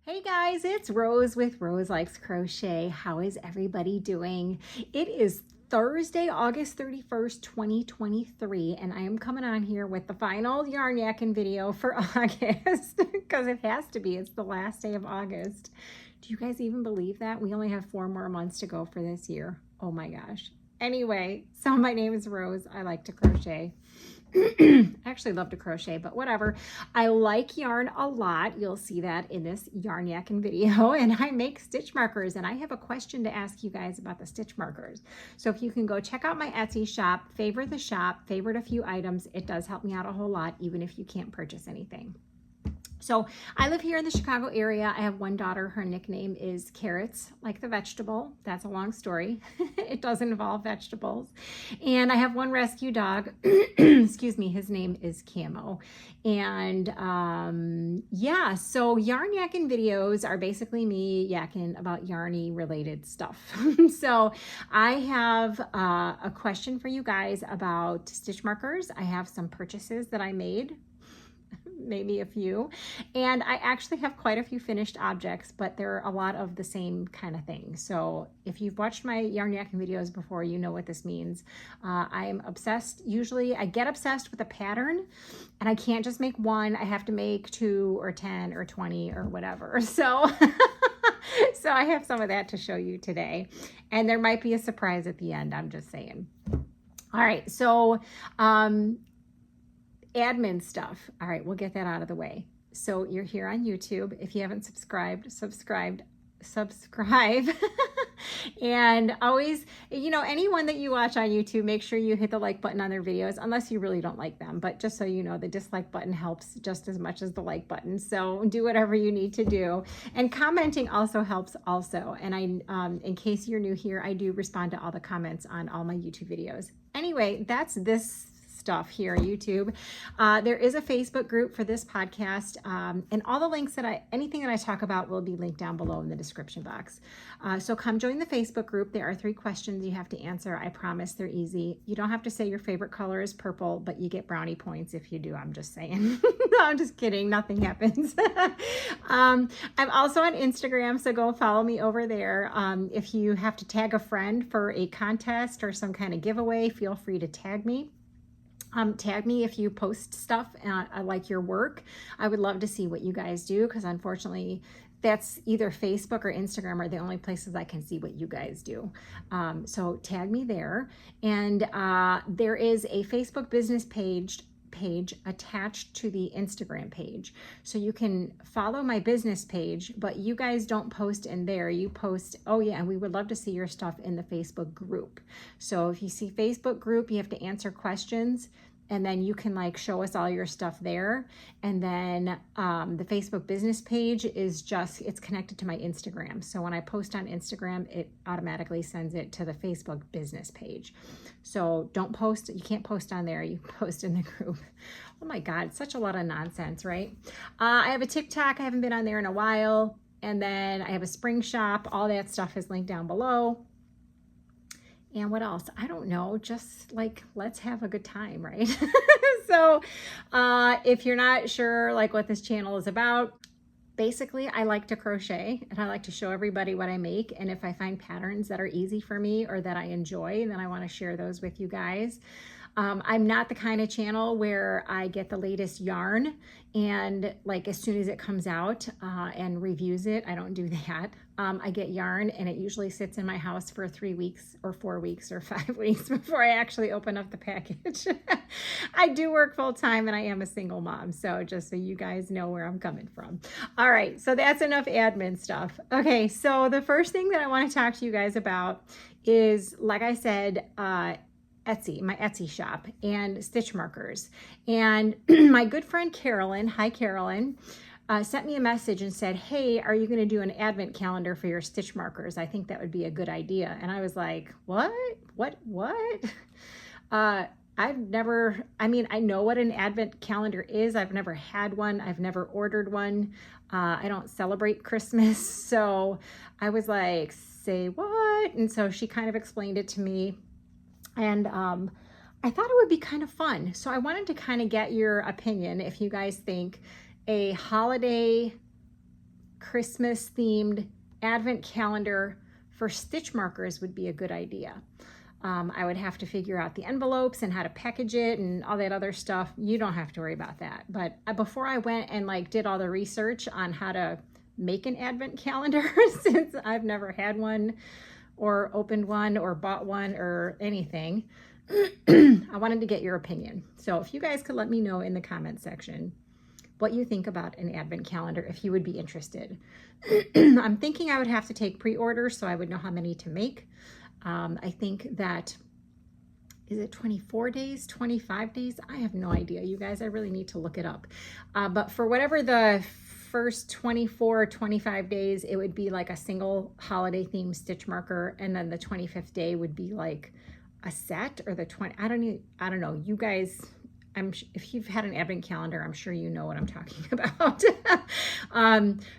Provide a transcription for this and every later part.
Hey guys, it's Rose with Rose Likes Crochet. How is everybody doing? It is Thursday, August 31st, 2023, and I am coming on here with the final yarn yakking video for August because it has to be. It's the last day of August. Do you guys even believe that? We only have 4 more months to go for this year. Oh my gosh. Anyway, so my name is Rose. I like to crochet. I actually love to crochet, but whatever. I like yarn a lot. You'll see that in this yarn yakking video, and I make stitch markers, and I have a question to ask you guys about the stitch markers. So if you can go check out my Etsy shop, favorite the shop, favorite a few items, it does help me out a whole lot, even if you can't purchase anything. So I live here in the Chicago area. I have one daughter. Her nickname is Carrots, like the vegetable. That's a long story. It doesn't involve vegetables. And I have one rescue dog. Excuse me. His name is Camo. And yeah, so yarn yakking videos are basically me yakking about yarny related stuff. So I have a question for you guys about stitch markers. I have some purchases that I made, maybe a few, and I actually have quite a few finished objects, but they're a lot of the same kind of thing. So if you've watched my yarn yakking videos before, you know what this means. I'm obsessed. Usually I get obsessed with a pattern and I can't just make one. I have to make 2 or 10 or 20 or whatever. So so I have some of that to show you today, and there might be a surprise at the end. I'm just saying. All right, so admin stuff. All right, we'll get that out of the way. So you're here on YouTube. If you haven't subscribed, subscribe. And always, you know, anyone that you watch on YouTube, make sure you hit the like button on their videos, unless you really don't like them. But just so you know, the dislike button helps just as much as the like button. So do whatever you need to do. And commenting also helps also. And I, in case you're new here, I do respond to all the comments on all my YouTube videos. Anyway, that's this stuff here on YouTube. There is a Facebook group for this podcast, and all the links that anything that I talk about will be linked down below in the description box. So come join the Facebook group. There are 3 questions you have to answer. I promise they're easy. You don't have to say your favorite color is purple, but you get brownie points if you do. I'm just saying. No, I'm just kidding. Nothing happens. I'm also on Instagram, so go follow me over there. If you have to tag a friend for a contest or some kind of giveaway, feel free to tag me. Tag me if you post stuff. I like your work. I would love to see what you guys do, because unfortunately that's either Facebook or Instagram are the only places I can see what you guys do. So tag me there. And there is a Facebook business page attached to the Instagram page. So you can follow my business page, but you guys don't post in there. You post, oh yeah, and we would love to see your stuff in the Facebook group. So if you see Facebook group, you have to answer questions, and then you can like show us all your stuff there. And then the Facebook business page is just, it's connected to my Instagram. So when I post on Instagram, it automatically sends it to the Facebook business page. So don't post, you can't post on there, you post in the group. Oh my God, it's such a lot of nonsense, right? I have a TikTok, I haven't been on there in a while. And then I have a spring shop, all that stuff is linked down below. And what else? I don't know, just like, let's have a good time, right? So if you're not sure like what this channel is about, basically I like to crochet and I like to show everybody what I make. And if I find patterns that are easy for me or that I enjoy, then I want to share those with you guys. I'm not the kind of channel where I get the latest yarn and like as soon as it comes out and reviews it. I don't do that. I get yarn and it usually sits in my house for 3 weeks or 4 weeks or 5 weeks before I actually open up the package. I do work full time and I am a single mom. So just so you guys know where I'm coming from. All right, so that's enough admin stuff. Okay, so the first thing that I want to talk to you guys about is, like I said, Etsy, my Etsy shop, and stitch markers. And my good friend Carolyn, hi Carolyn, sent me a message and said, hey, are you going to do an advent calendar for your stitch markers? I think that would be a good idea. And I was like, what? I've never, I mean, I know what an advent calendar is. I've never had one. I've never ordered one. I don't celebrate Christmas. So I was like, say what? And so she kind of explained it to me. And I thought it would be kind of fun. So I wanted to kind of get your opinion if you guys think a holiday Christmas themed advent calendar for stitch markers would be a good idea. I would have to figure out the envelopes and how to package it and all that other stuff. You don't have to worry about that. But before I went and like did all the research on how to make an advent calendar, since I've never had one or opened one or bought one or anything, I wanted to get your opinion. So if you guys could let me know in the comment section what you think about an advent calendar, if you would be interested. I'm thinking I would have to take pre-orders so I would know how many to make. I think that, is it 24 days, 25 days? I have no idea, you guys. I really need to look it up. But for whatever the first 24, 25 days, it would be like a single holiday themed stitch marker. And then the 25th day would be like a set, or the 20, I don't know. You guys, if you've had an advent calendar, I'm sure you know what I'm talking about.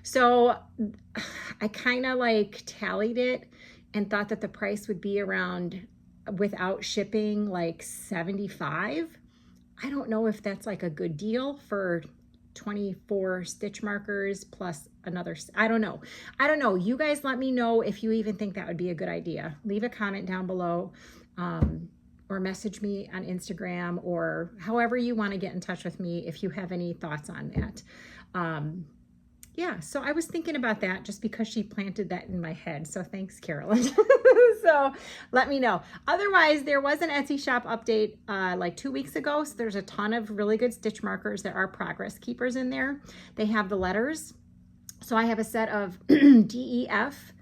So I kind of like tallied it and thought that the price would be around, without shipping, like $75. I don't know if that's like a good deal for 24 stitch markers plus another, I don't know. You guys let me know if you even think that would be a good idea. Leave a comment down below, or message me on Instagram, or however you want to get in touch with me if you have any thoughts on that. Yeah, so I was thinking about that just because she planted that in my head. So thanks, Carolyn. So let me know. Otherwise, there was an Etsy shop update like 2 weeks ago. So there's a ton of really good stitch markers. There are progress keepers in there. They have the letters. So I have a set of DEF,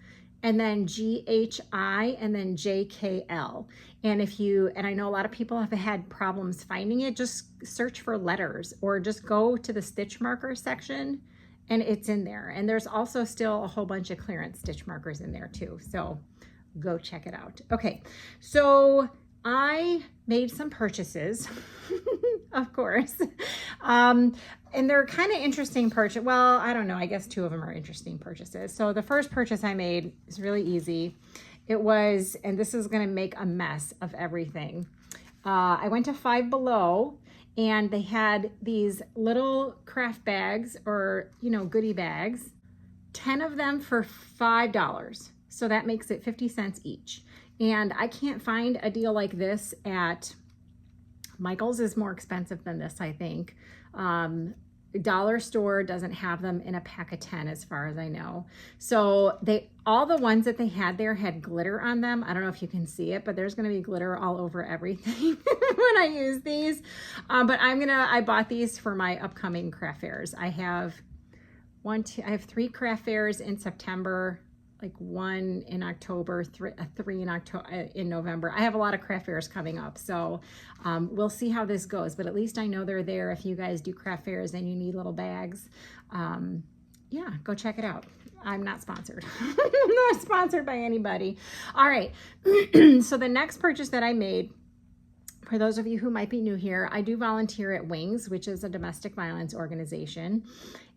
and then GHI, and then JKL. And I know a lot of people have had problems finding it, just search for letters or just go to the stitch marker section and it's in there. And there's also still a whole bunch of clearance stitch markers in there too. So go check it out. Okay, so I made some purchases, of course. And they're kind of interesting purchase. Well, I don't know. I guess 2 of them are interesting purchases. So the first purchase I made is really easy. It was, and this is going to make a mess of everything. I went to Five Below, and they had these little craft bags, or, you know, goodie bags, 10 of them for $5. So that makes it 50 cents each. And I can't find a deal like this at Michael's. Is more expensive than this, I think. Dollar Store doesn't have them in a pack of 10 as far as I know. So all the ones that they had there had glitter on them. I don't know if you can see it, but there's going to be glitter all over everything when I use these. But I bought these for my upcoming craft fairs. I have 3 craft fairs in September, like 1 in October, 3 in November. I have a lot of craft fairs coming up, so we'll see how this goes, but at least I know they're there. If you guys do craft fairs and you need little bags, yeah, go check it out. I'm not sponsored. I'm not sponsored by anybody. All right, so the next purchase that I made, for those of you who might be new here, I do volunteer at Wings, which is a domestic violence organization,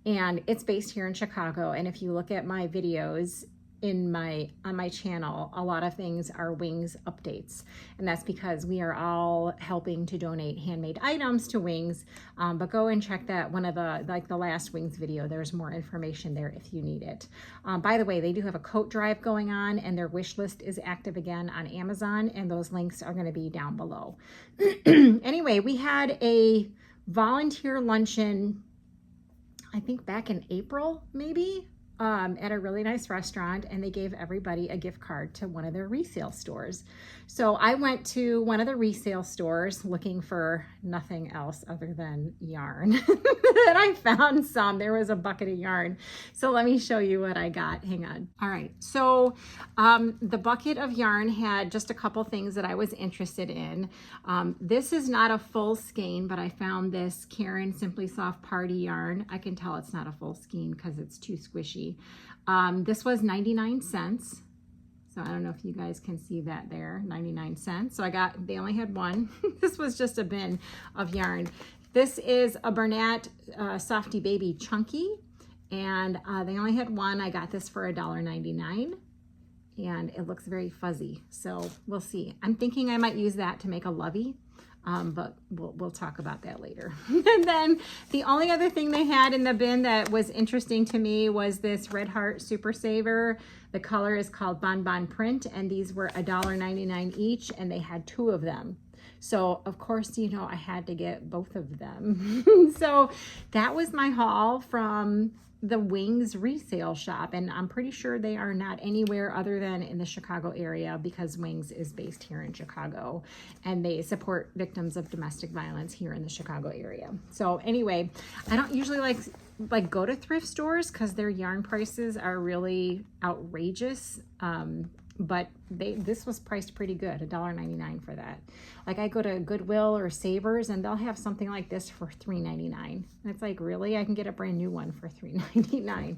and it's based here in Chicago. And if you look at my videos on my channel, a lot of things are Wings updates, and that's because we are all helping to donate handmade items to Wings. But go and check that, one of the last Wings video. There's more information there if you need it. By the way, they do have a coat drive going on, and their wish list is active again on Amazon, and those links are going to be down below. Anyway, we had a volunteer luncheon, I think back in April, maybe, at a really nice restaurant, and they gave everybody a gift card to one of their resale stores. So I went to one of the resale stores looking for nothing else other than yarn. And I found some. There was a bucket of yarn. So let me show you what I got. Hang on. All right. So the bucket of yarn had just a couple things that I was interested in. This is not a full skein, but I found this Karen Simply Soft Party yarn. I can tell it's not a full skein because it's too squishy. This was 99 cents. So I don't know if you guys can see that there, 99 cents. So they only had one. This was just a bin of yarn. This is a Bernat Softy Baby Chunky, and they only had one. I got this for $1.99, and it looks very fuzzy. So we'll see. I'm thinking I might use that to make a lovey. But we'll talk about that later. And then the only other thing they had in the bin that was interesting to me was this Red Heart Super Saver. The color is called Bon Bon Print, and these were $1.99 each, and they had 2 of them. So of course, you know, I had to get both of them. So that was my haul from the Wings resale shop, and I'm pretty sure they are not anywhere other than in the Chicago area, because Wings is based here in Chicago and they support victims of domestic violence here in the Chicago area. So anyway, I don't usually like go to thrift stores because their yarn prices are really outrageous. But this was priced pretty good, $1.99 for that. Like I go to Goodwill or Savers and they'll have something like this for $3.99. And it's like, really? I can get a brand new one for $3.99.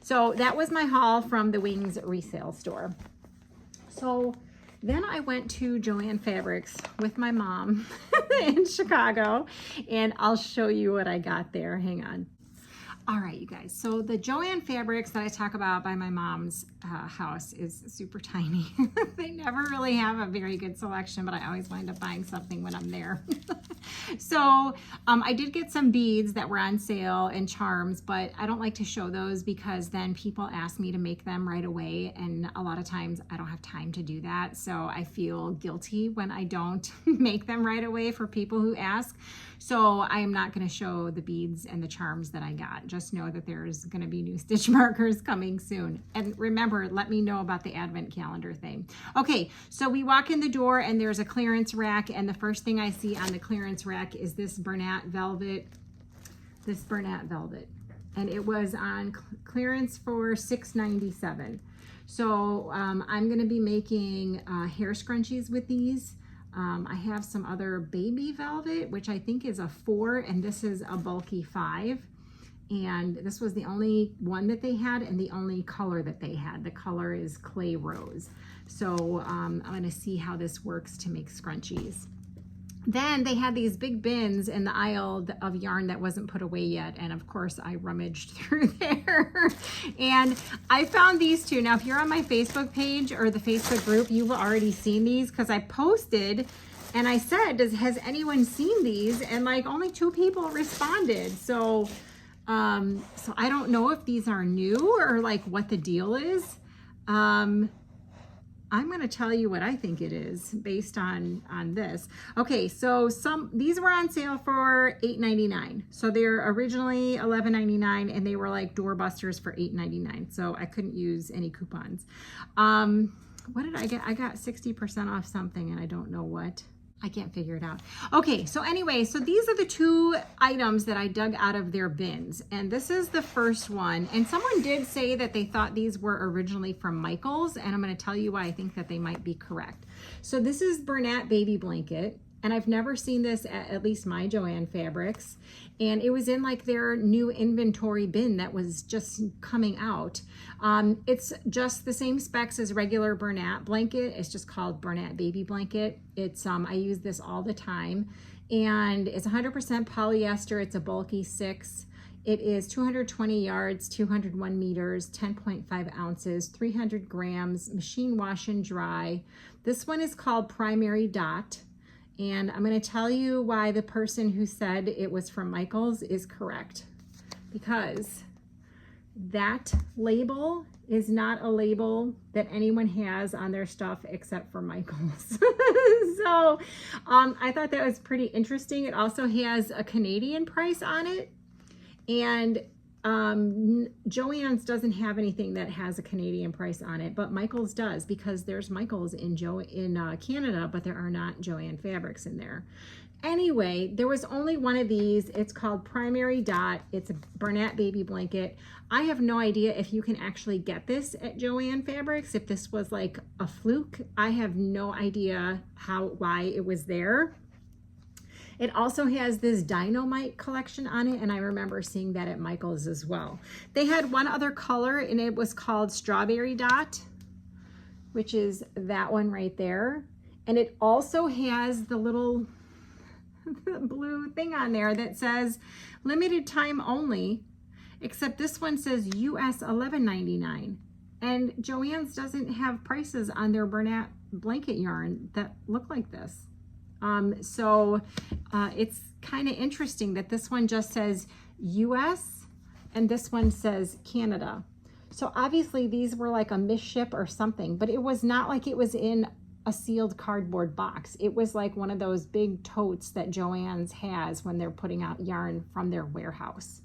So that was my haul from the Wings resale store. So then I went to Joann Fabrics with my mom in Chicago, and I'll show you what I got there. Hang on. All right, you guys, so the Joann Fabrics that I talk about by my mom's house is super tiny. They never really have a very good selection, but I always wind up buying something when I'm there. So I did get some beads that were on sale and charms, but I don't like to show those because then people ask me to make them right away, and a lot of times I don't have time to do that. So I feel guilty when I don't make them right away for people who ask. So I am not going to show the beads and the charms that I got. Just know that there's going to be new stitch markers coming soon. And remember, let me know about the advent calendar thing. Okay, so we walk in the door and there's a clearance rack, and the first thing I see on the clearance rack is this Bernat velvet. And it was on clearance for $6.97. So I'm going to be making hair scrunchies with these. I have some other baby velvet, which I think is a 4, and this is a bulky 5. And this was the only one that they had and the only color that they had. The color is clay rose. So I'm going to see how this works to make scrunchies. Then they had these big bins in the aisle of yarn that wasn't put away yet. And of course I rummaged through there and I found these two. Now, if you're on my Facebook page or the Facebook group, you've already seen these because I posted and I said, has anyone seen these? And like only 2 people responded. So I don't know if these are new or like what the deal is. I'm going to tell you what I think it is based on this. Okay, so these were on sale for $8.99. So they're originally $11.99 and they were like doorbusters for $8.99. So I couldn't use any coupons. What did I get? I got 60% off something and I don't know what. I can't figure it out. Okay, so anyway, so these are the 2 items that I dug out of their bins. And this is the first one. And someone did say that they thought these were originally from Michael's. And I'm going to tell you why I think that they might be correct. So this is Bernat Baby Blanket. And I've never seen this at least my Joann Fabrics. And it was in like their new inventory bin that was just coming out. It's just the same specs as regular Bernat blanket. It's just called Bernat Baby Blanket. It's I use this all the time. And it's 100% polyester. It's a bulky 6. It is 220 yards, 201 meters, 10.5 ounces, 300 grams, machine wash and dry. This one is called Primary Dot. And I'm going to tell you why the person who said it was from Michael's is correct. Because that label is not a label that anyone has on their stuff except for Michael's. So I thought that was pretty interesting. It also has a Canadian price on it. And Joann's doesn't have anything that has a Canadian price on it, but Michael's does, because there's Michael's in Canada, but there are not Joann Fabrics in there. Anyway, there was only one of these. It's called Primary Dot. It's a Bernat Baby Blanket. I have no idea if you can actually get this at Joann Fabrics, if this was like a fluke. I have no idea why it was there. It also has this Dynamite collection on it, and I remember seeing that at Michael's as well. They had one other color, and it was called Strawberry Dot, which is that one right there. And it also has the little blue thing on there that says limited time only, except this one says US $11.99. And Joann's doesn't have prices on their Bernat blanket yarn that look like this. It's kind of interesting that this one just says US and this one says Canada. So obviously these were like a misship or something, but it was not like it was in a sealed cardboard box. It was like one of those big totes that Joann's has when they're putting out yarn from their warehouse.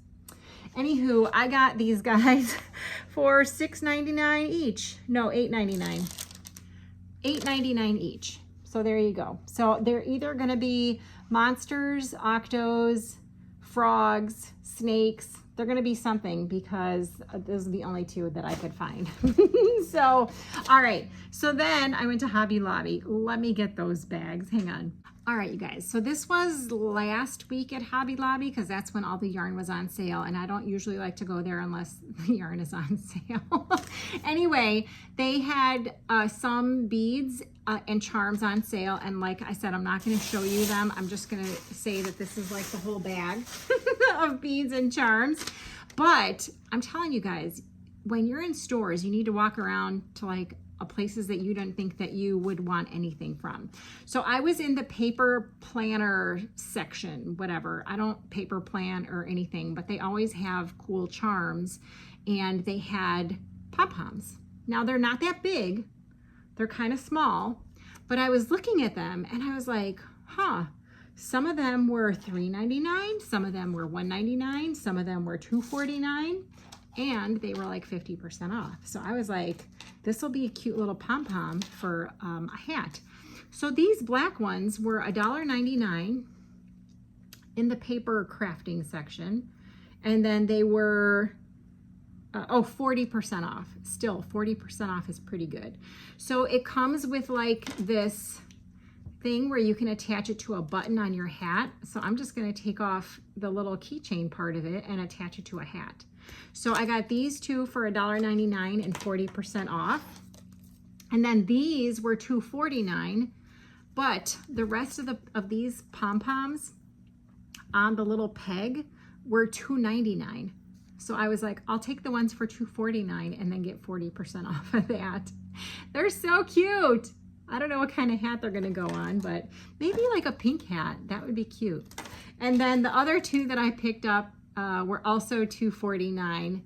Anywho, I got these guys for $6.99 each. No, $8.99. $8.99 each. So there you go. So they're either going to be monsters, octos, frogs, snakes. They're going to be something because those are the only two that I could find. So, all right. So then I went to Hobby Lobby. Let me get those bags. Hang on. All right, you guys. So this was last week at Hobby Lobby because that's when all the yarn was on sale. And I don't usually like to go there unless the yarn is on sale. Anyway, they had some beads and charms on sale. And like I said, I'm not going to show you them. I'm just going to say that this is like the whole bag of beads and charms. But I'm telling you guys, when you're in stores, you need to walk around to like places that you don't think that you would want anything from. So I was in the paper planner section, whatever. I don't paper plan or anything, but they always have cool charms, and they had pom-poms. Now they're not that big. They're kind of small, but I was looking at them and I was like, huh, some of them were $3.99, some of them were $1.99, some of them were $2.49. And they were like 50% off. So I was like, this will be a cute little pom-pom for a hat. So these black ones were $1.99 in the paper crafting section. And then they were, 40% off. Still, 40% off is pretty good. So it comes with like this thing where you can attach it to a button on your hat. So I'm just gonna take off the little keychain part of it and attach it to a hat. So I got these two for $1.99 and 40% off. And then these were $2.49, but the rest of these pom-poms on the little peg were $2.99. So I was like, I'll take the ones for $2.49 and then get 40% off of that. They're so cute. I don't know what kind of hat they're gonna go on, but maybe like a pink hat. That would be cute. And then the other two that I picked up were also $2.49,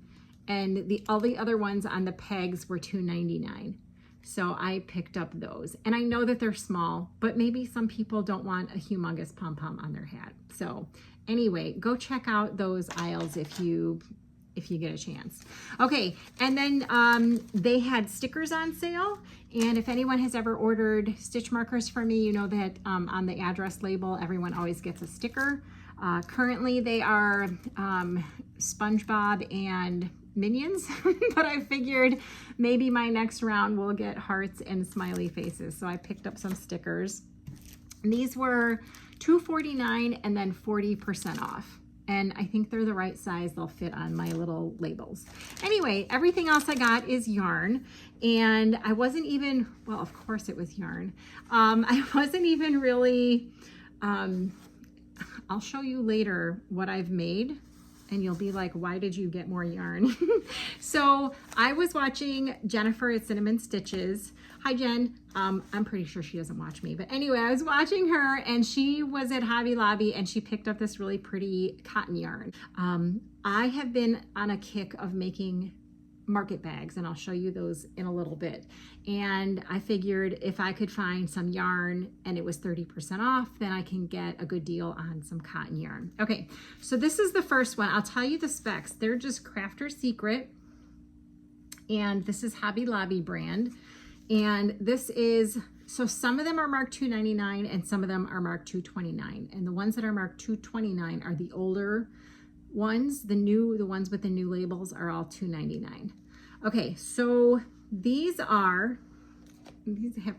and all the other ones on the pegs were $2.99. So I picked up those, and I know that they're small, but maybe some people don't want a humongous pom-pom on their hat. So anyway, go check out those aisles if you get a chance. Okay, and then they had stickers on sale, and if anyone has ever ordered stitch markers for me, you know that on the address label, everyone always gets a sticker. Currently they are SpongeBob and Minions, but I figured maybe my next round will get hearts and smiley faces. So I picked up some stickers. And these were $2.49 and then 40% off. And I think they're the right size. They'll fit on my little labels. Anyway, everything else I got is yarn. And I wasn't even, well, of course it was yarn. I wasn't even really, I'll show you later what I've made, and you'll be like, why did you get more yarn? So I was watching Jennifer at Cinnamon Stitches. Hi, Jen. I'm pretty sure she doesn't watch me, but anyway, I was watching her, and she was at Hobby Lobby, and she picked up this really pretty cotton yarn. I have been on a kick of making market bags, and I'll show you those in a little bit. And I figured if I could find some yarn and it was 30% off, then I can get a good deal on some cotton yarn. Okay, so this is the first one. I'll tell you the specs. They're just Crafter's Secret, and this is Hobby Lobby brand. And this is, so some of them are marked $2.99 and some of them are marked $2.29. And the ones that are marked $2.29 are the older ones. The ones with the new labels are all $2.99. Okay, so these have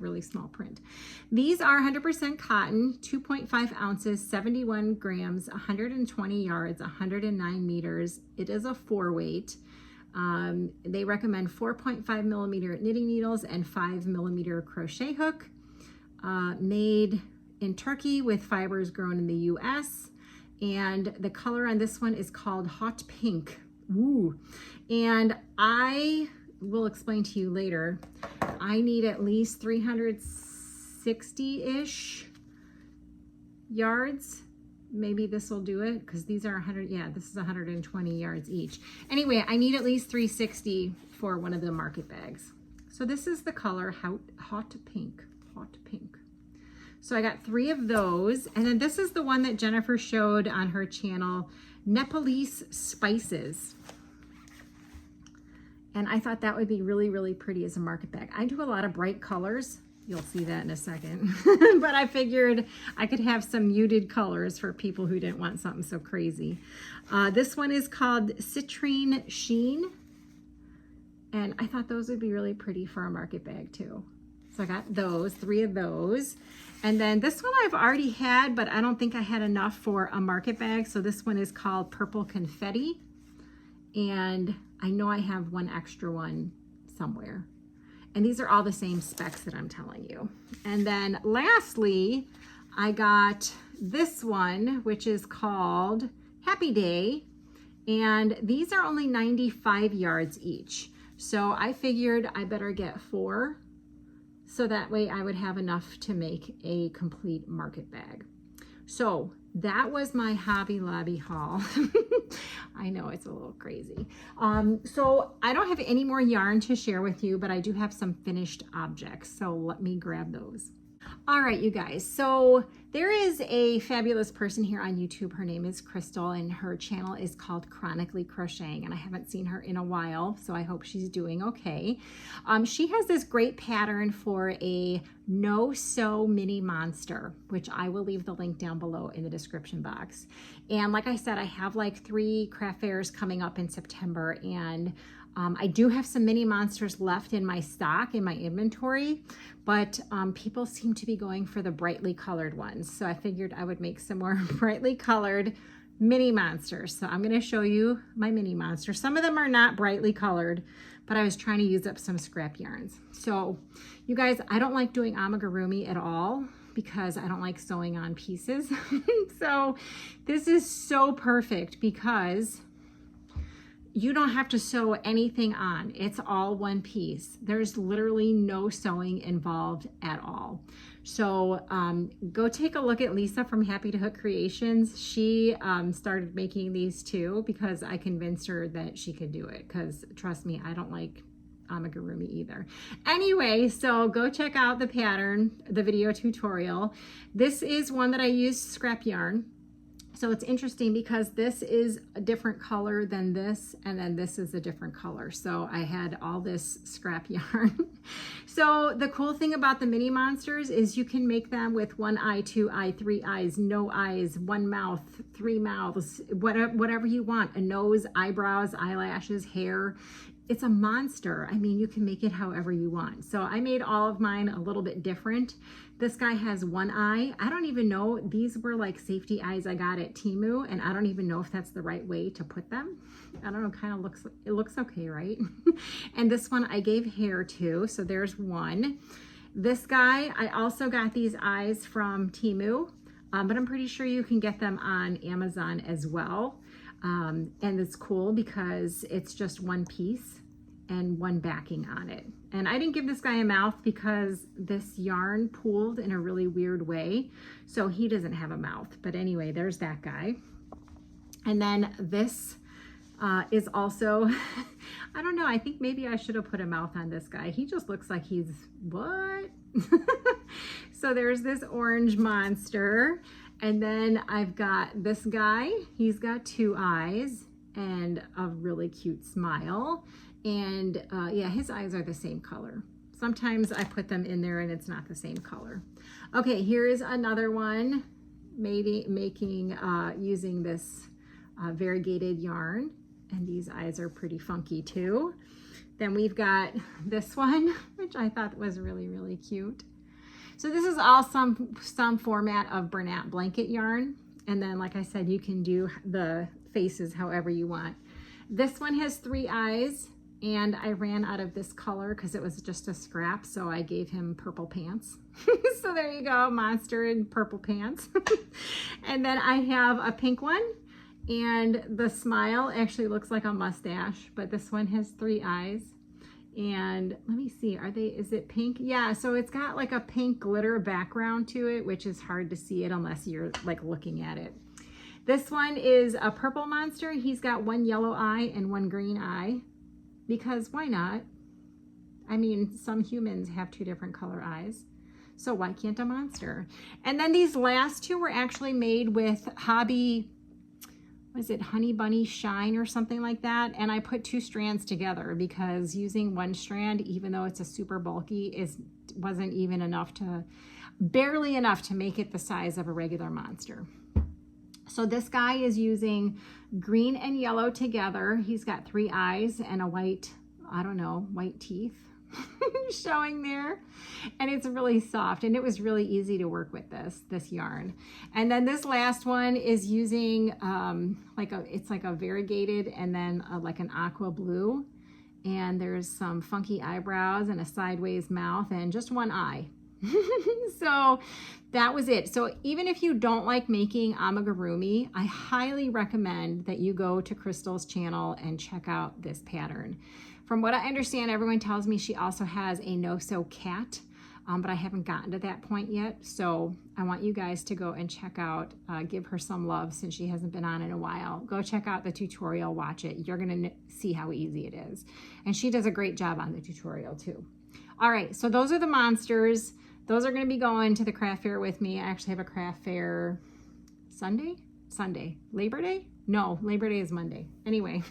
really small print. These are 100% cotton, 2.5 ounces, 71 grams, 120 yards, 109 meters. It is a 4-weight. They recommend 4.5 millimeter knitting needles and 5 millimeter crochet hook. Made in Turkey with fibers grown in the US. And the color on this one is called Hot Pink. Ooh. And I will explain to you later, I need at least 360-ish yards. Maybe this will do it because these are 100. Yeah, this is 120 yards each. Anyway, I need at least 360 for one of the market bags. So this is the color hot pink. So I got 3 of those. And then this is the one that Jennifer showed on her channel, Nepalese Spices. And I thought that would be really, really pretty as a market bag. I do a lot of bright colors. You'll see that in a second. But I figured I could have some muted colors for people who didn't want something so crazy. This one is called Citrine Sheen. And I thought those would be really pretty for a market bag too. So I got those, 3 of those. And then this one I've already had, but I don't think I had enough for a market bag. So this one is called Purple Confetti. And I know I have one extra one somewhere. And these are all the same specs that I'm telling you. And then lastly, I got this one, which is called Happy Day. And these are only 95 yards each. So I figured I better get 4. So that way I would have enough to make a complete market bag. So that was my Hobby Lobby haul. I know it's a little crazy. So I don't have any more yarn to share with you, but I do have some finished objects. So let me grab those. All right, you guys. So there is a fabulous person here on YouTube. Her name is Crystal and her channel is called Chronically Crocheting. And I haven't seen her in a while, so I hope she's doing okay. She has this great pattern for a no-sew mini monster, which I will leave the link down below in the description box. And like I said, I have like 3 craft fairs coming up in September, and I do have some mini monsters left in my stock, in my inventory, but people seem to be going for the brightly colored ones. So I figured I would make some more brightly colored mini monsters. So I'm going to show you my mini monsters. Some of them are not brightly colored, but I was trying to use up some scrap yarns. So you guys, I don't like doing amigurumi at all because I don't like sewing on pieces. So this is so perfect because you don't have to sew anything on. It's all one piece. There's literally no sewing involved at all. So go take a look at Lisa from Happy to Hook Creations. She started making these too because I convinced her that she could do it, because trust me, I don't like amigurumi either. Anyway, so go check out the pattern, the video tutorial. This is one that I used scrap yarn. So it's interesting because this is a different color than this, and then this is a different color. So I had all this scrap yarn. So the cool thing about the mini monsters is you can make them with 1 eye, 2 eye, 3 eyes, no eyes, 1 mouth, 3 mouths, whatever you want, a nose, eyebrows, eyelashes, hair. It's a monster. I mean, you can make it however you want. So I made all of mine a little bit different. This guy has 1 eye. I don't even know. These were like safety eyes I got at Temu, and I don't even know if that's the right way to put them. I don't know, kind of it looks okay, right? And this one I gave hair to, so there's 1. This guy, I also got these eyes from Temu, but I'm pretty sure you can get them on Amazon as well. And it's cool because it's just 1 piece and 1 backing on it. And I didn't give this guy a mouth because this yarn pooled in a really weird way. So he doesn't have a mouth. But anyway, there's that guy. And then this is also, I don't know, I think maybe I should have put a mouth on this guy. He just looks like he's, what? So there's this orange monster. And then I've got this guy. He's got 2 eyes and a really cute smile. And yeah, his eyes are the same color. Sometimes I put them in there and it's not the same color. Okay, here is another one, maybe making, using this variegated yarn. And these eyes are pretty funky too. Then we've got this one, which I thought was really, really cute. So this is all some format of Bernat blanket yarn. And then, like I said, you can do the faces however you want. This one has 3 eyes, and I ran out of this color because it was just a scrap, so I gave him purple pants. So there you go, monster in purple pants. And then I have a pink one, and the smile actually looks like a mustache, but this one has 3 eyes. And let me see, is it pink? Yeah, so it's got like a pink glitter background to it, which is hard to see it unless you're like looking at it. This one is a purple monster. He's got one yellow eye and one green eye, because why not? I mean, some humans have two different color eyes, so why can't a monster? And then these last two were actually made with Hobby, was it Honey Bunny Shine or something like that? And I put 2 strands together because using 1 strand, even though it's a super bulky, wasn't even enough to, barely enough to make it the size of a regular monster. So this guy is using green and yellow together. He's got 3 eyes and a white, I don't know, white teeth showing there. And it's really soft, and it was really easy to work with this yarn. And then this last one is using it's like a variegated and then like an aqua blue. And there's some funky eyebrows and a sideways mouth and just 1 eye. So that was it. So even if you don't like making amigurumi, I highly recommend that you go to Crystal's channel and check out this pattern. From what I understand, everyone tells me she also has a no-sew cat, but I haven't gotten to that point yet. So I want you guys to go and check out, give her some love since she hasn't been on in a while. Go check out the tutorial, watch it. You're gonna see how easy it is. And she does a great job on the tutorial too. All right, so those are the monsters. Those are gonna be going to the craft fair with me. I actually have a craft fair Sunday? Labor Day? No, Labor Day is Monday. Anyway,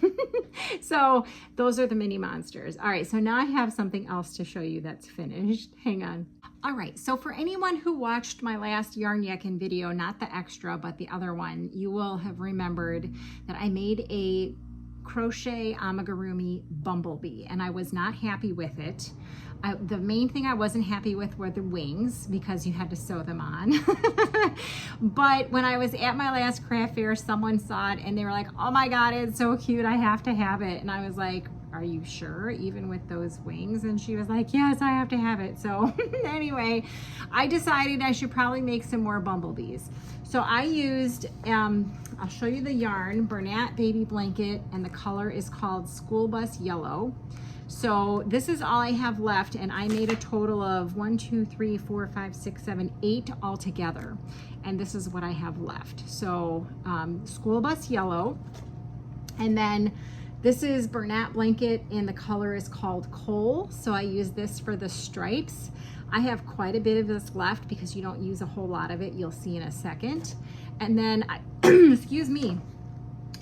so those are the mini monsters. All right, so now I have something else to show you that's finished. Hang on. All right, so for anyone who watched my last yarn yakking video, not the extra, but the other one, you will have remembered that I made a crochet amigurumi bumblebee, and I was not happy with it. The main thing I wasn't happy with were the wings because you had to sew them on. But when I was at my last craft fair, someone saw it and they were like, oh my God, it's so cute, I have to have it. And I was like, are you sure, even with those wings? And she was like, yes, I have to have it. So anyway, I decided I should probably make some more bumblebees. So I used, I'll show you the yarn, Bernat Baby Blanket, and the color is called School Bus Yellow. So this is all I have left, and I made a total of 1, 2, 3, 4, 5, 6, 7, 8 altogether. And this is what I have left. So School Bus Yellow, and then this is Bernat Blanket, and the color is called Cowl. So I use this for the stripes. I have quite a bit of this left because you don't use a whole lot of it. You'll see in a second. And then, excuse me,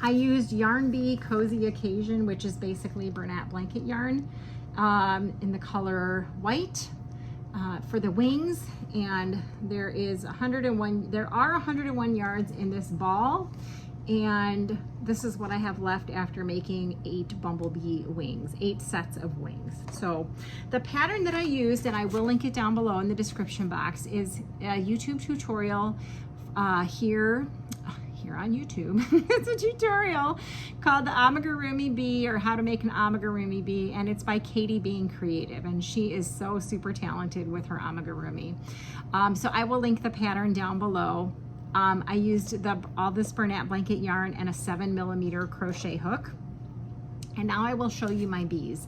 I used Yarn Bee Cozy Occasion, which is basically Bernat Blanket yarn, in the color white for the wings. And there are 101 yards in this ball. And this is what I have left after making 8 bumblebee wings, 8 sets of wings. So the pattern that I used, and I will link it down below in the description box, is a YouTube tutorial here on YouTube. It's a tutorial called the Amigurumi Bee, or how to make an amigurumi bee, and it's by Katie Being Creative, and she is so super talented with her amigurumi. So I will link the pattern down below. I used all this Bernat Blanket yarn and a 7mm crochet hook. And now I will show you my bees.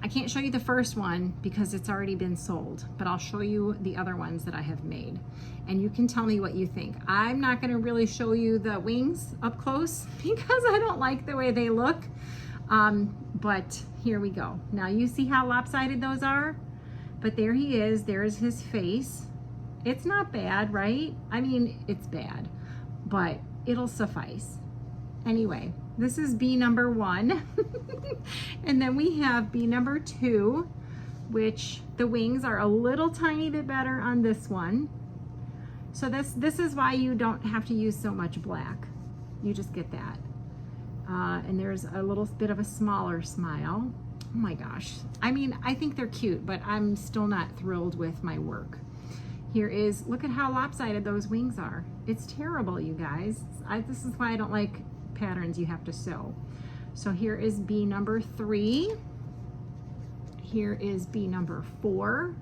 I can't show you the first one because it's already been sold, but I'll show you the other ones that I have made. And you can tell me what you think. I'm not gonna really show you the wings up close because I don't like the way they look. But here we go. Now you see how lopsided those are? But there he is, there's his face. It's not bad, right? I mean, it's bad, but it'll suffice. Anyway, this is bee number 1. And then we have bee number 2, which the wings are a little tiny bit better on this one. So this is why you don't have to use so much black. You just get that. And there's a little bit of a smaller smile. Oh my gosh. I mean, I think they're cute, but I'm still not thrilled with my work. Here is, look at how lopsided those wings are. It's terrible, you guys. This is why I don't like patterns you have to sew. So here is bee number 3. Here is bee number 4.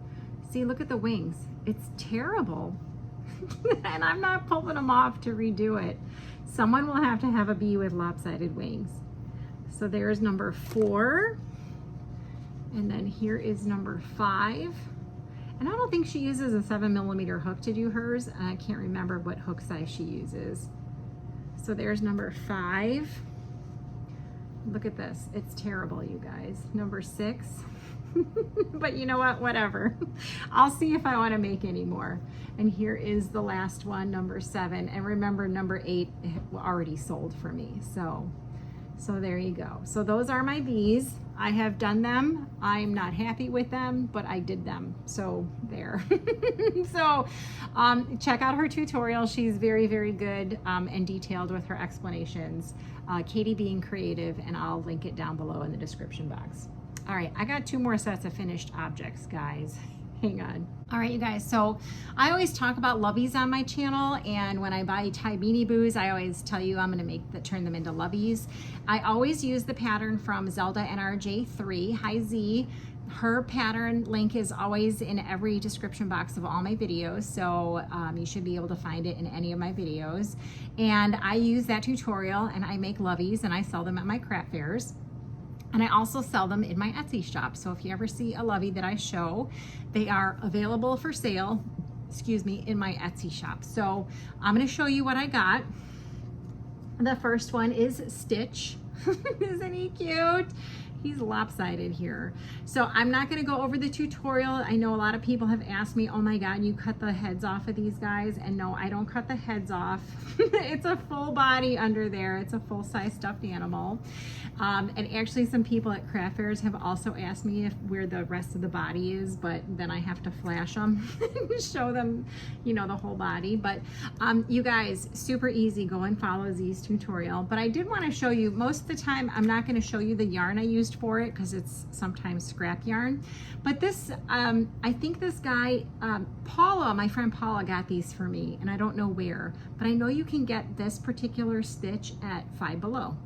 See, look at the wings. It's terrible. And I'm not pulling them off to redo it. Someone will have to have a bee with lopsided wings. So there's number 4. And then here is number 5. And I don't think she uses a 7mm hook to do hers. I can't remember what hook size she uses. So there's number 5. Look at this. It's terrible, you guys. Number 6. But you know what? Whatever. I'll see if I want to make any more. And here is the last one, number 7. And remember, number 8 already sold for me. So there you go. So those are my bees. I have done them. I'm not happy with them, but I did them. So there. So check out her tutorial. She's very, very good and detailed with her explanations. Katie Being Creative, and I'll link it down below in the description box. All right, I got 2 more sets of finished objects, guys. Hang on. All right, you guys, so I always talk about lovies on my channel, and when I buy Thai Beanie Boos, I always tell you I'm gonna turn them into lovies. I always use the pattern from Zelda NRJ3. Hi Z. Her pattern link is always in every description box of all my videos, so you should be able to find it in any of my videos. And I use that tutorial, and I make lovies, and I sell them at my craft fairs. And I also sell them in my Etsy shop. So if you ever see a lovey that I show, they are available for sale, excuse me, in my Etsy shop. So I'm gonna show you what I got. The first one is Stitch. Isn't he cute? He's lopsided here. So I'm not gonna go over the tutorial. I know a lot of people have asked me, oh my God, you cut the heads off of these guys. And no, I don't cut the heads off. It's a full body under there. It's a full-size stuffed animal. And actually some people at craft fairs have also asked me where the rest of the body is, but then I have to flash them and show them, you know, the whole body. But you guys, super easy, go and follow Z's tutorial. But I did want to show you, most of the time I'm not going to show you the yarn I used for it because it's sometimes scrap yarn. But this, I think this guy, Paula, my friend Paula got these for me, and I don't know where, but I know you can get this particular stitch at Five Below.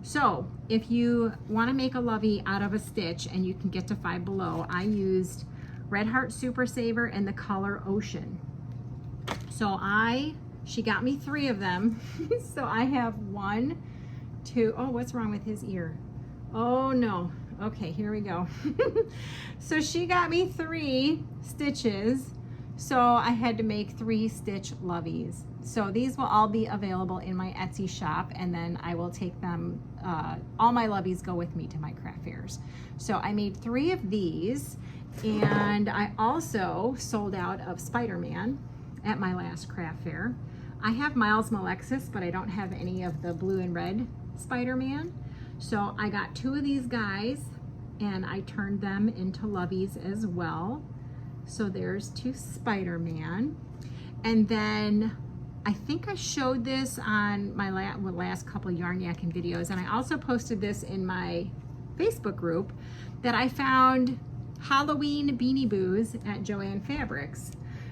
So if you want to make a lovey out of a stitch and you can get to Five Below, I used Red Heart Super Saver and the color Ocean. So she got me 3 of them. So I have 1, 2, oh, what's wrong with his ear? Oh no. Okay, here we go. So she got me 3 stitches. So I had to make 3 stitch lovies. So these will all be available in my Etsy shop, and then I will take them, all my lovies go with me to my craft fairs. So I made 3 of these, and I also sold out of Spider-Man at my last craft fair. I have Miles Malexis, but I don't have any of the blue and red Spider-Man. So I got 2 of these guys, and I turned them into lovies as well. So there's 2 Spider-Man. And then I think I showed this on my last couple Yarn Yakking videos, and I also posted this in my Facebook group, that I found Halloween Beanie Boos at Joann Fabrics.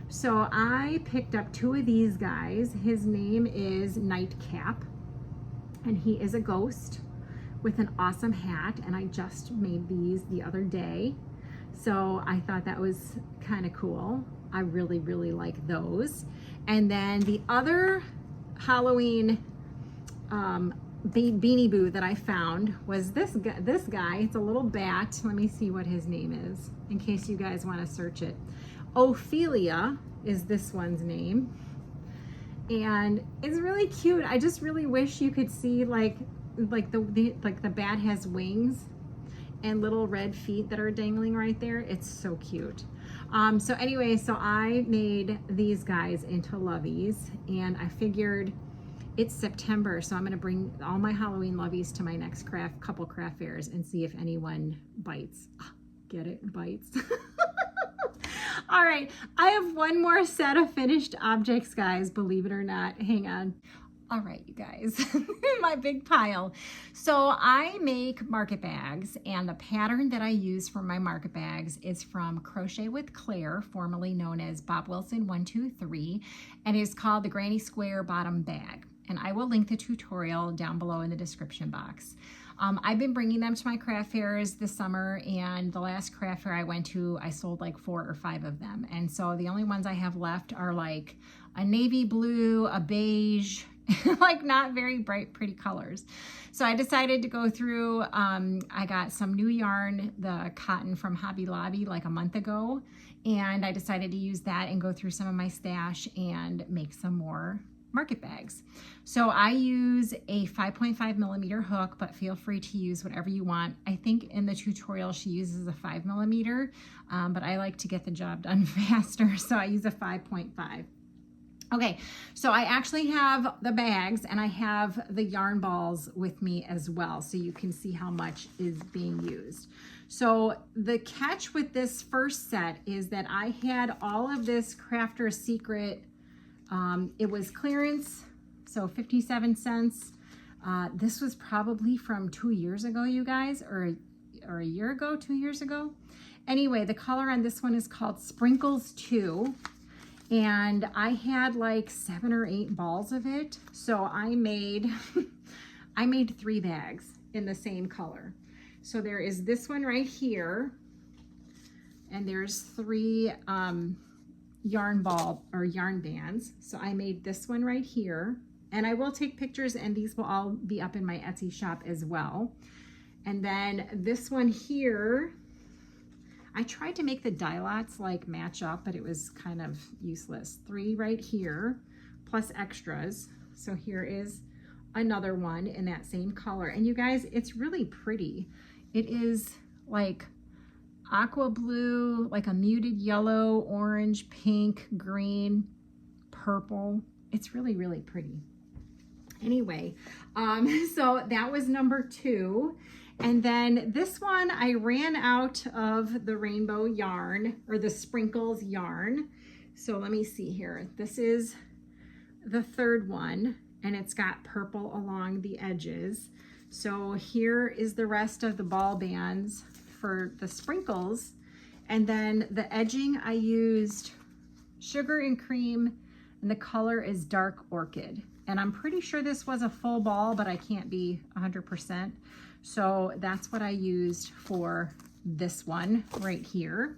So I picked up 2 of these guys. His name is Nightcap, and he is a ghost with an awesome hat, and I just made these the other day. So I thought that was kind of cool. I really, really like those. And then the other Halloween Beanie Boo that I found was this guy. It's a little bat. Let me see what his name is in case you guys want to search it. Ophelia is this one's name. And it's really cute. I just really wish you could see like the bat has wings and little red feet that are dangling right there. It's so cute. So anyway, so I made these guys into lovies, and I figured it's September, so I'm gonna bring all my Halloween lovies to my next couple craft fairs and see if anyone bites. Get it? Bites. All right, I have 1 more set of finished objects, guys, believe it or not. Hang on. All right, you guys, my big pile. So I make market bags, and the pattern that I use for my market bags is from Crochet with Claire, formerly known as Bob Wilson 123, and it's called the Granny Square Bottom Bag. And I will link the tutorial down below in the description box. I've been bringing them to my craft fairs this summer, and the last craft fair I went to, I sold like 4 or 5 of them. And so the only ones I have left are like a navy blue, a beige, like not very bright, pretty colors. So I decided to go through, I got some new yarn, the cotton from Hobby Lobby like a month ago, and I decided to use that and go through some of my stash and make some more market bags. So I use a 5.5 millimeter hook, but feel free to use whatever you want. I think in the tutorial she uses a 5 millimeter, but I like to get the job done faster, so I use a 5.5. Okay, so I actually have the bags and I have the yarn balls with me as well, so you can see how much is being used. So the catch with this first set is that I had all of this Crafter's Secret. It was clearance, so 57 cents. This was probably from 2 years ago, you guys, or a year ago, 2 years ago. Anyway, the color on this one is called Sprinkles 2. And I had like 7 or 8 balls of it. So I made, I made 3 bags in the same color. So there is this one right here. And there's 3 yarn ball or yarn bands. So I made this one right here. And I will take pictures and these will all be up in my Etsy shop as well. And then this one here, I tried to make the die lots like match up, but it was kind of useless. 3 right here, plus extras. So here is another one in that same color. And you guys, it's really pretty. It is like aqua blue, like a muted yellow, orange, pink, green, purple. It's really, really pretty. Anyway, so that was number 2. And then this one, I ran out of the rainbow yarn or the sprinkles yarn. So let me see here. This is the 3rd one and it's got purple along the edges. So here is the rest of the ball bands for the sprinkles. And then the edging, I used sugar and cream and the color is dark orchid. And I'm pretty sure this was a full ball, but I can't be 100%. So that's what I used for this one right here.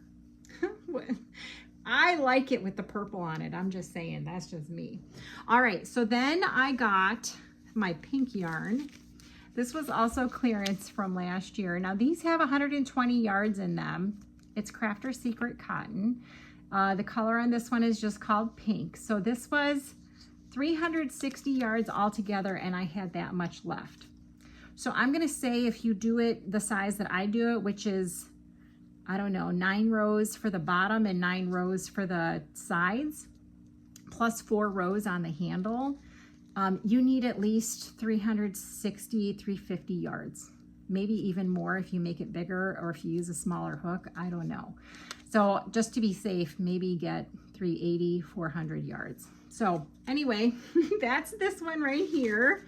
I like it with the purple on it. I'm just saying, that's just me. All right, so then I got my pink yarn. This was also clearance from last year. Now these have 120 yards in them. It's Crafter's Secret cotton. The color on this one is just called pink. So this was 360 yards altogether and I had that much left. So I'm gonna say if you do it the size that I do it, which is, I don't know, 9 rows for the bottom and 9 rows for the sides, plus 4 rows on the handle, you need at least 360, 350 yards. Maybe even more if you make it bigger or if you use a smaller hook, I don't know. So just to be safe, maybe get 380, 400 yards. So anyway, that's this one right here,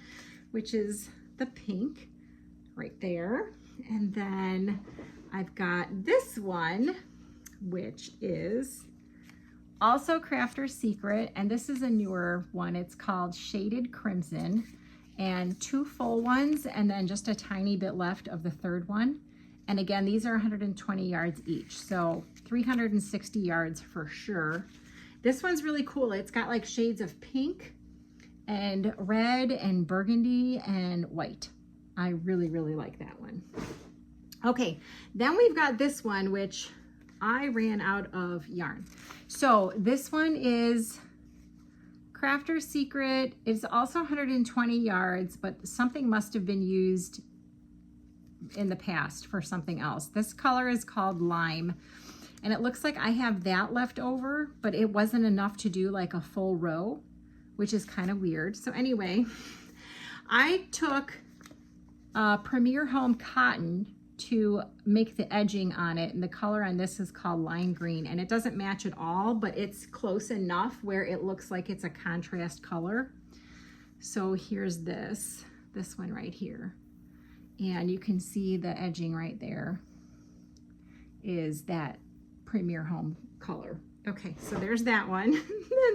which is the pink right there. And then I've got this one, which is also Crafter's Secret, and this is a newer one. It's called Shaded Crimson, and 2 full ones and then just a tiny bit left of the 3rd one. And again, these are 120 yards each, so 360 yards for sure. This one's really cool. It's got like shades of pink and red and burgundy and white. I really, really like that one. Okay, then we've got this one, which I ran out of yarn. So this one is Crafter's Secret. It's also 120 yards, but something must have been used in the past for something else. This color is called Lime, and it looks like I have that left over, but it wasn't enough to do like a full row, which is kind of weird. So anyway, I took Premier Home cotton to make the edging on it, and the color on this is called Lime Green, and it doesn't match at all, but it's close enough where it looks like it's a contrast color. So here's this one right here, and you can see the edging right there is that Premier Home color. Okay, so there's that one.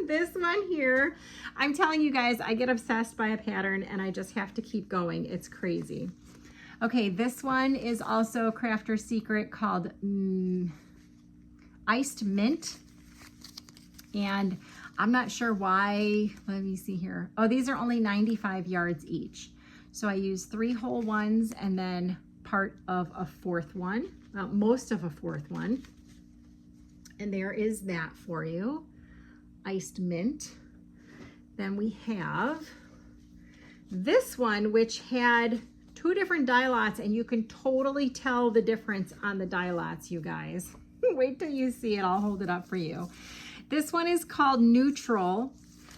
This one here, I'm telling you guys, I get obsessed by a pattern and I just have to keep going. It's crazy. Okay, this one is also Crafter's Secret, called Iced Mint. And I'm not sure why. Let me see here. Oh, these are only 95 yards each. So I used 3 whole ones and then part of a 4th one, most of a 4th one. And there is that for you. Iced mint. Then we have this one, which had 2 different die lots, and you can totally tell the difference on the die lots, you guys. Wait till you see it. I'll hold it up for you. This one is called Neutral.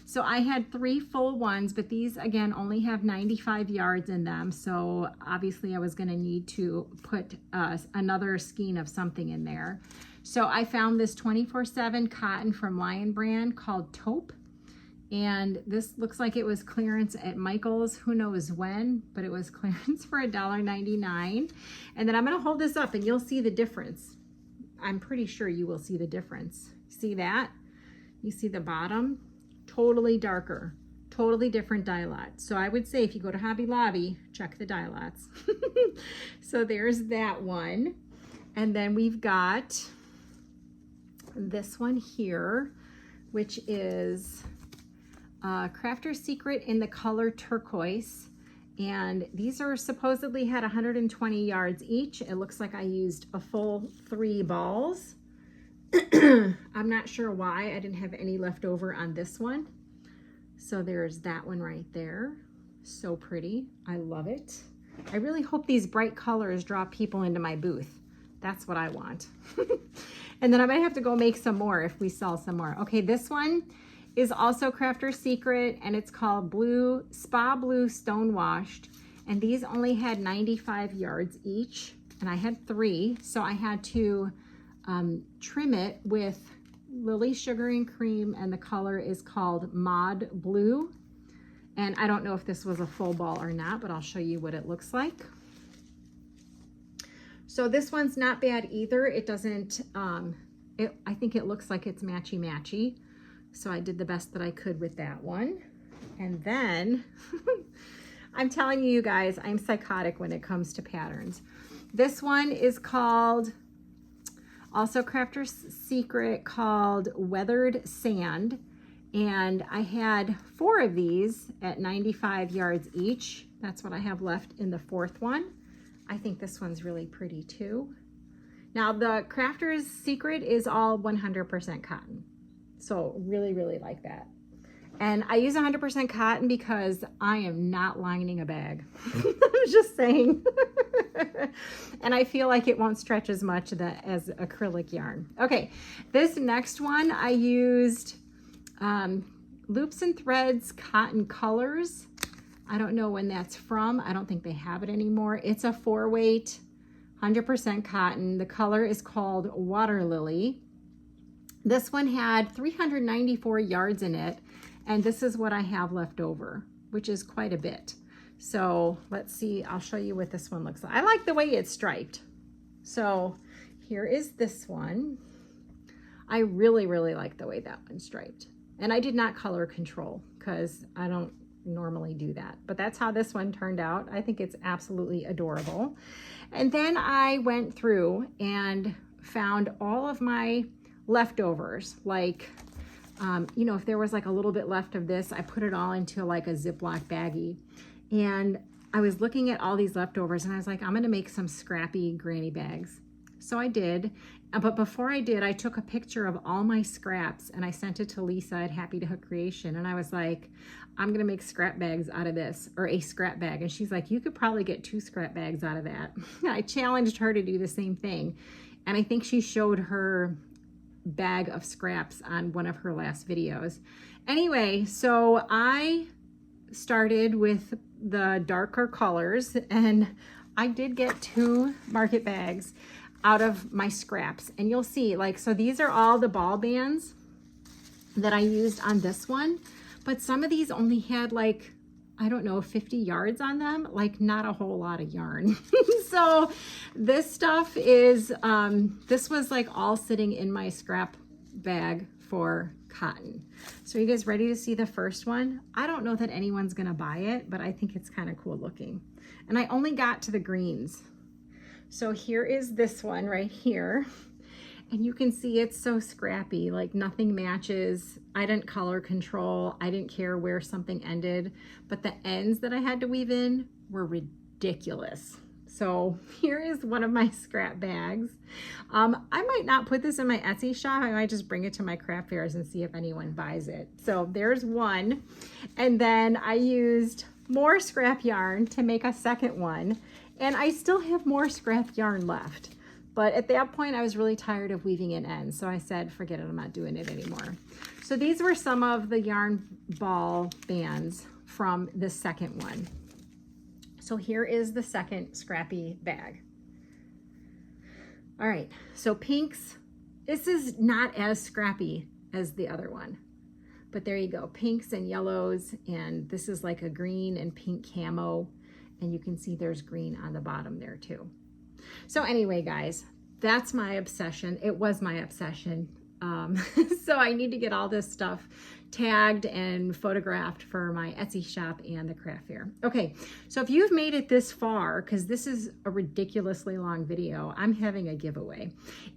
So I had 3 full ones, but these again only have 95 yards in them. So obviously I was going to need to put another skein of something in there. So I found this 24/7 cotton from Lion Brand called Taupe. And this looks like it was clearance at Michael's, who knows when, but it was clearance for $1.99. And then I'm going to hold this up and you'll see the difference. I'm pretty sure you will see the difference. See that? You see the bottom? Totally darker, totally different die lot. So I would say if you go to Hobby Lobby, check the die lots. So there's that one. And then we've got this one here, which is Crafter's Secret in the color turquoise. And these are supposedly had 120 yards each. It looks like I used a full 3 balls. I'm not sure why I didn't have any left over on this one. So there's that one right there. So pretty. I love it. I really hope these bright colors draw people into my booth. That's what I want. And then I might have to go make some more if we sell some more. Okay, this one is also Crafter's Secret, and it's called Spa Blue Stonewashed. And these only had 95 yards each, and I had 3. So I had to trim it with Lily Sugar and Cream, and the color is called Mod Blue. And I don't know if this was a full ball or not, but I'll show you what it looks like. So this one's not bad either. It doesn't, I think it looks like it's matchy-matchy. So I did the best that I could with that one. And then, I'm telling you guys, I'm psychotic when it comes to patterns. This one is called, also Crafter's Secret, called Weathered Sand. And I had 4 of these at 95 yards each. That's what I have left in the 4th one. I think this one's really pretty too. Now the Crafter's Secret is all 100% cotton. So really, really like that. And I use 100% cotton because I am not lining a bag. I'm just saying. And I feel like it won't stretch as much as acrylic yarn. Okay, this next one I used Loops and Threads Cotton Colors. I don't know when that's from. I don't think they have it anymore. It's a 4-weight, 100% cotton. The color is called Water Lily. This one had 394 yards in it, and this is what I have left over, which is quite a bit. So let's see, I'll show you what this one looks like. I like the way it's striped. So here is this one. I really, really like the way that one's striped. And I did not color control because I don't normally do that, but that's how this one turned out. I think it's absolutely adorable. And then I went through and found all of my leftovers, like you know, if there was like a little bit left of this, I put it all into like a Ziploc baggie. And I was looking at all these leftovers and I was like, I'm gonna make some scrappy granny bags. So I did, but before I did, I took a picture of all my scraps and I sent it to Lisa at Happy to Hook Creation. And I was like, I'm gonna make scrap bags out of this, or a scrap bag. And she's like, you could probably get 2 scrap bags out of that. I challenged her to do the same thing. And I think she showed her bag of scraps on one of her last videos. Anyway, so I started with the darker colors and I did get 2 market bags out of my scraps. And you'll see, like, so these are all the ball bands that I used on this one, but some of these only had like, I don't know, 50 yards on them, like not a whole lot of yarn. So this stuff is, this was like all sitting in my scrap bag for cotton. So are you guys ready to see the first one? I don't know that anyone's gonna buy it, but I think it's kind of cool looking. And I only got to the greens. So here is this one right here. And you can see it's so scrappy, like nothing matches. I didn't color control. I didn't care where something ended, but the ends that I had to weave in were ridiculous. So here is one of my scrap bags. I might not put this in my Etsy shop. I might just bring it to my craft fairs and see if anyone buys it. So there's one. And then I used more scrap yarn to make a second one. And I still have more scrap yarn left. But at that point, I was really tired of weaving in ends. So I said, forget it, I'm not doing it anymore. So these were some of the yarn ball bands from the second one. So here is the second scrappy bag. All right, so pinks. This is not as scrappy as the other one. But there you go, pinks and yellows. And this is like a green and pink camo. And you can see there's green on the bottom there too. So anyway, guys, that's my obsession. It was my obsession. So I need to get all this stuff tagged and photographed for my Etsy shop and the craft fair. Okay, so if you've made it this far, because this is a ridiculously long video, I'm having a giveaway.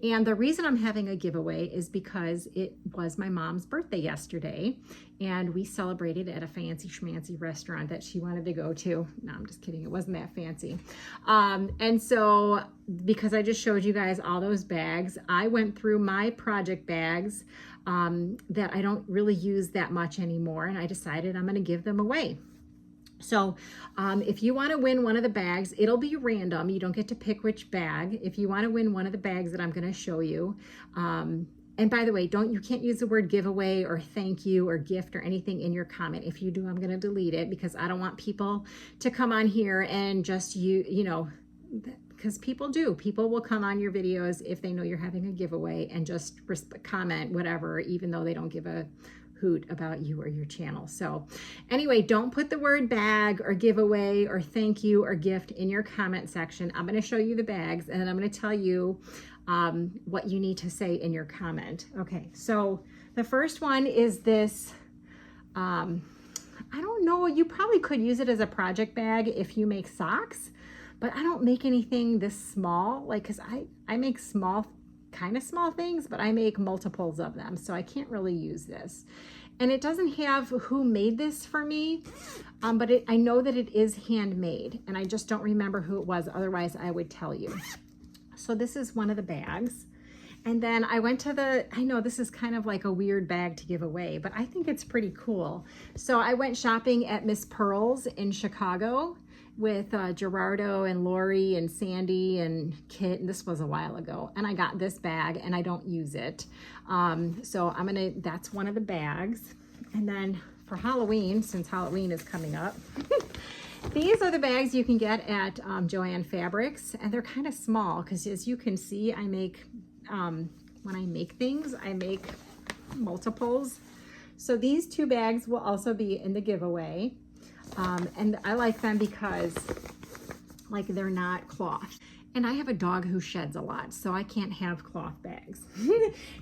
And the reason I'm having a giveaway is because it was my mom's birthday yesterday, and we celebrated at a fancy schmancy restaurant that she wanted to go to. No, I'm just kidding. It wasn't that fancy. And so because I just showed you guys all those bags, I went through my project bags that I don't really use that much anymore, and I decided I'm going to give them away. So if you want to win one of the bags, it'll be random. You don't get to pick which bag. If you want to win one of the bags that I'm going to show you, and by the way, you can't use the word giveaway or thank you or gift or anything in your comment. If you do, I'm going to delete it because I don't want people to come on here and just you know, because people will come on your videos if they know you're having a giveaway and just comment whatever, even though they don't give a hoot about you or your channel. So anyway, don't put the word bag or giveaway or thank you or gift in your comment section. I'm going to show you the bags and then I'm going to tell you what you need to say in your comment. Okay, so the first one is this, I don't know, you probably could use it as a project bag if you make socks, but I don't make anything this small, like, cause I make kind of small things, but I make multiples of them. So I can't really use this. And it doesn't have who made this for me, but I know that it is handmade and I just don't remember who it was. Otherwise I would tell you. So this is one of the bags. And then I went to I know this is kind of like a weird bag to give away, but I think it's pretty cool. So I went shopping at Miss Pearl's in Chicago with Gerardo and Lori and Sandy and Kit, and this was a while ago. And I got this bag and I don't use it. So that's one of the bags. And then for Halloween, since Halloween is coming up, these are the bags you can get at Joann Fabrics, and they're kind of small because as you can see, I make, when I make things, I make multiples. So these two bags will also be in the giveaway. And I like them because like they're not cloth. And I have a dog who sheds a lot, so I can't have cloth bags.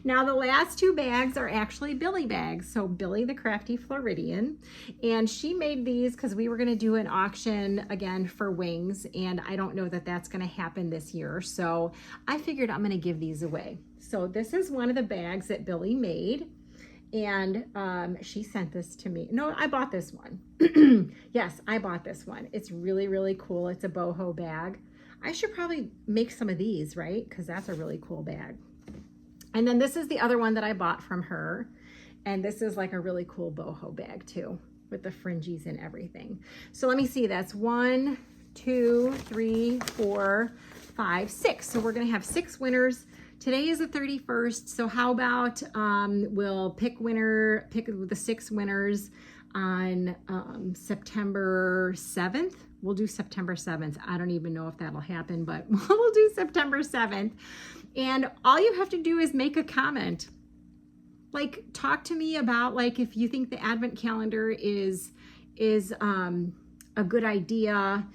Now the last two bags are actually Billy bags. So Billy the Crafty Floridian, and she made these because we were going to do an auction again for wings, and I don't know that that's going to happen this year. So I figured I'm going to give these away. So this is one of the bags that Billy made. And she sent this to me. No, I bought this one. Yes, I bought this one. It's really, really cool. It's a boho bag. I should probably make some of these, right? Because that's a really cool bag. And then this is the other one that I bought from her. And this is like a really cool boho bag too, with the fringies and everything. So let me see, that's 1, 2, 3, 4, 5, 6. So we're gonna have 6 winners. Today is the 31st, so how about we'll pick the 6 winners on September 7th. We'll do September 7th. I don't even know if that'll happen, but we'll do September 7th. And all you have to do is make a comment. Like, talk to me about, like, if you think the advent calendar is a good idea.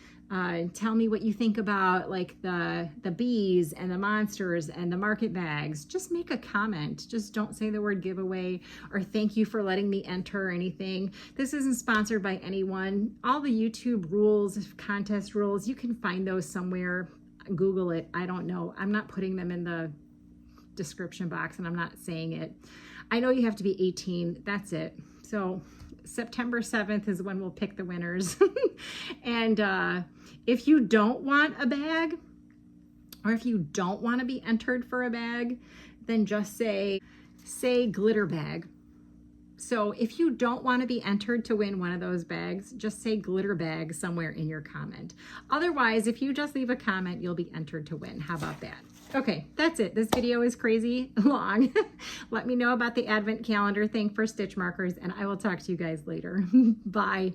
Tell me what you think about like the bees and the monsters and the market bags. Just make a comment. Just don't say the word giveaway or thank you for letting me enter or anything. This isn't sponsored by anyone. All the YouTube rules, contest rules, you can find those somewhere. Google it. I don't know. I'm not putting them in the description box, and I'm not saying it. I know you have to be 18. That's it. So September 7th is when we'll pick the winners. And if you don't want a bag, or if you don't want to be entered for a bag, then just say glitter bag. So if you don't want to be entered to win one of those bags, just say glitter bag somewhere in your comment. Otherwise, if you just leave a comment, you'll be entered to win. How about that? Okay, that's it. This video is crazy long. Let me know about the advent calendar thing for stitch markers, and I will talk to you guys later. Bye.